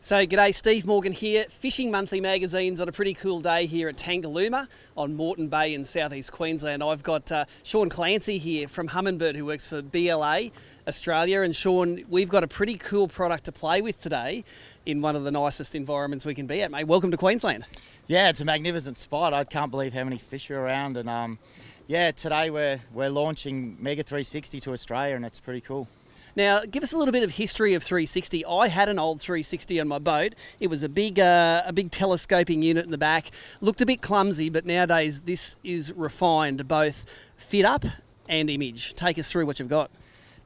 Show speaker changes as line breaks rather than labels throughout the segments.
So g'day, Steve Morgan here, Fishing Monthly Magazine's on a pretty cool day here at Tangalooma on Moreton Bay in southeast Queensland. I've got Shaun Clancy here from Humminbird who works for BLA Australia. And Shaun, we've got a pretty cool product to play with today in one of the nicest environments we can be at, mate. Welcome to Queensland.
Yeah, it's a magnificent spot. I can't believe how many fish are around. And yeah, today we're launching Mega 360 to Australia, and it's pretty cool.
Now, give us a little bit of history of 360. I had an old 360 on my boat. It was a big telescoping unit in the back. Looked a bit clumsy, but nowadays this is refined, both fit up and image. Take us through what you've got.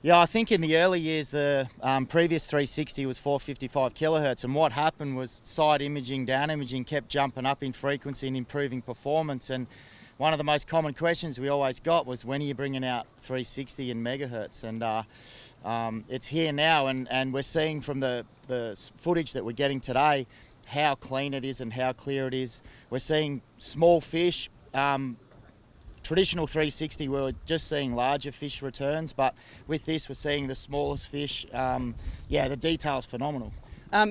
Yeah, I think in the early years, the previous 360 was 455 kilohertz, and what happened was side imaging, down imaging kept jumping up in frequency and improving performance. And one of the most common questions we always got was, when are you bringing out 360 in megahertz? And it's here now, and we're seeing from the footage that we're getting today how clean it is and how clear it is. We're seeing small fish. Traditional 360, we were just seeing larger fish returns, but with this we're seeing the smallest fish. Yeah, the detail's phenomenal.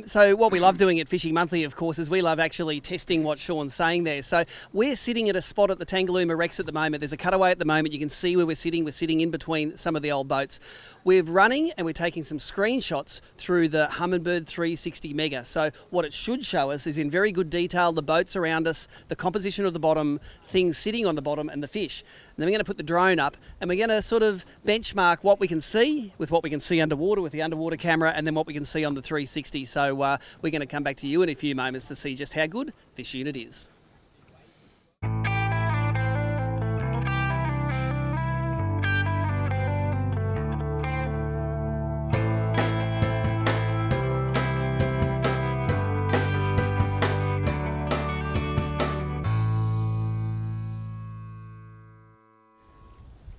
So what we love doing at Fishing Monthly, of course, is we love actually testing what Shaun's saying there. So we're sitting at a spot at the Tangalooma Rex at the moment. There's a cutaway at the moment. You can see where we're sitting. We're sitting in between some of the old boats. We're running and we're taking some screenshots through the Humminbird 360 Mega. So what it should show us is in very good detail the boats around us, the composition of the bottom, things sitting on the bottom, and the fish. And then we're going to put the drone up and we're going to sort of benchmark what we can see with what we can see underwater with the underwater camera, and then what we can see on the 360. So we're going to come back to you in a few moments to see just how good this unit is.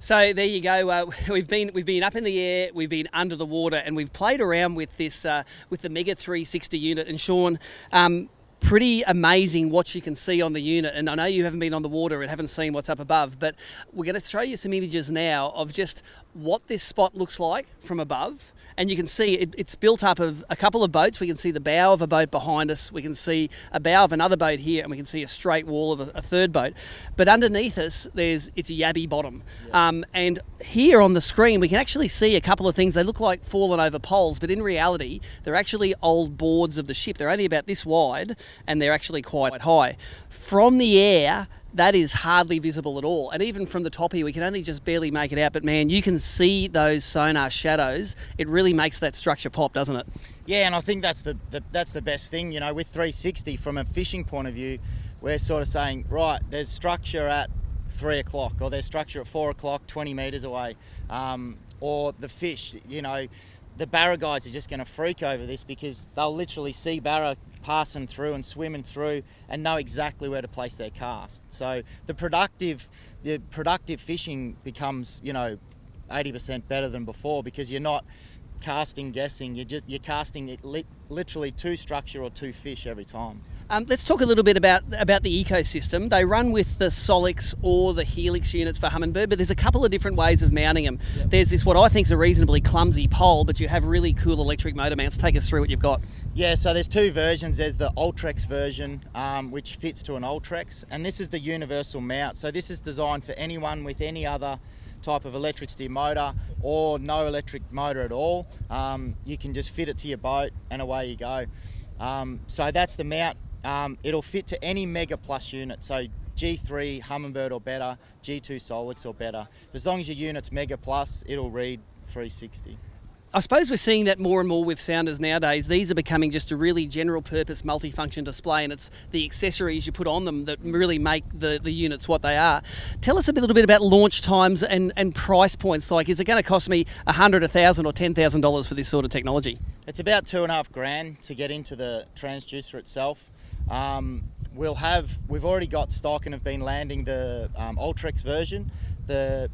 So there you go. We've been up in the air, we've been under the water, and we've played around with this with the Mega 360 unit. And Shaun, pretty amazing what you can see on the unit. And I know you haven't been on the water and haven't seen what's up above, but we're going to show you some images now of just what this spot looks like from above. And you can see it's built up of a couple of boats. We can see the bow of a boat behind us. We can see a bow of another boat here, and we can see a straight wall of a third boat. But underneath us, it's a yabby bottom. Yeah. And here on the screen, we can actually see a couple of things. They look like fallen over poles, but in reality, they're actually old boards of the ship. They're only about this wide, and they're actually quite high. From the air, that is hardly visible at all. And even from the top here, we can only just barely make it out. But man, you can see those sonar shadows. It really makes that structure pop, doesn't it? Yeah,
and I think that's the best thing. You know, with 360, from a fishing point of view, we're sort of saying, right, there's structure at 3 o'clock, or there's structure at 4 o'clock, 20 metres away. Or the fish, you know, the barra guys are just going to freak over this, because they'll literally see barra passing through and swimming through and know exactly where to place their cast. So the productive fishing becomes, you know, 80% better than before, because you're not casting guessing. You're casting it literally to structure or to fish every time.
Let's talk a little bit about the ecosystem. They run with the Solix or the Helix units for Humminbird, but there's a couple of different ways of mounting them. Yep. There's this, what I think is a reasonably clumsy pole, but you have really cool electric motor mounts. Take us through what you've got.
Yeah, so there's two versions. There's the Ultrex version, which fits to an Ultrex, and this is the universal mount. So this is designed for anyone with any other type of electric steer motor or no electric motor at all. You can just fit it to your boat and away you go. So that's the mount. It'll fit to any Mega Plus unit, so G3 Humminbird or better, G2 Solix or better. As long as your unit's Mega Plus, it'll read 360.
I suppose we're seeing that more and more with sounders nowadays. These are becoming just a really general purpose multifunction display, and it's the accessories you put on them that really make the units what they are. Tell us a little bit about launch times and price points. Like, is it going to cost me $100, $1,000 or $10,000 for this sort of technology?
It's about $2,500 to get into the transducer itself. We've already got stock and have been landing the Ultrex version. The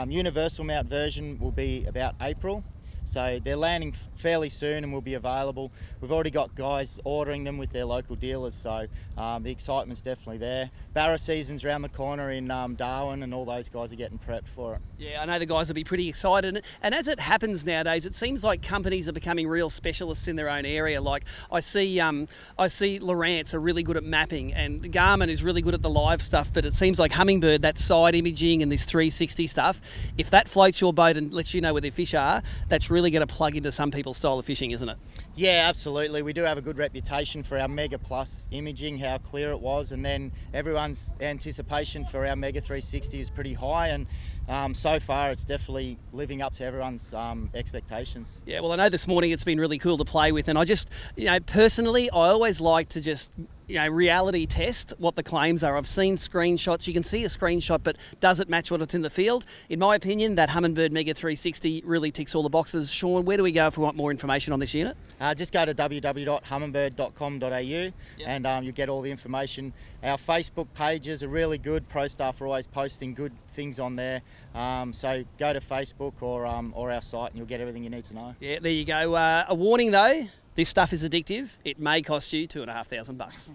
universal mount version will be about April. So they're landing fairly soon and will be available. We've already got guys ordering them with their local dealers, so the excitement's definitely there. Barra season's around the corner in Darwin, and all those guys are getting prepped for it.
Yeah, I know the guys will be pretty excited. And as it happens nowadays, it seems like companies are becoming real specialists in their own area. Like I see Lowrance are really good at mapping, and Garmin is really good at the live stuff, but it seems like Humminbird, that side imaging and this 360 stuff, if that floats your boat and lets you know where the fish are, that's really going to plug into some people's style of fishing, isn't it?
Yeah, absolutely. We do have a good reputation for our Mega Plus imaging, how clear it was, and then everyone's anticipation for our Mega 360 is pretty high, and so far it's definitely living up to everyone's expectations.
Yeah, well, I know this morning it's been really cool to play with, and I just, personally, I always like to just reality test what the claims are. I've seen screenshots. You can see a screenshot, but does it match what's in the field? In my opinion, that Humminbird Mega 360 really ticks all the boxes. Shaun, where do we go if we want more information on this unit?
Just go to www.humminbird.com.au and you'll get all the information. Our Facebook pages are really good. Pro staff are always posting good things on there. So go to Facebook or our site and you'll get everything you need to know.
Yeah, there you go. A warning though, this stuff is addictive. It may cost you $2,500.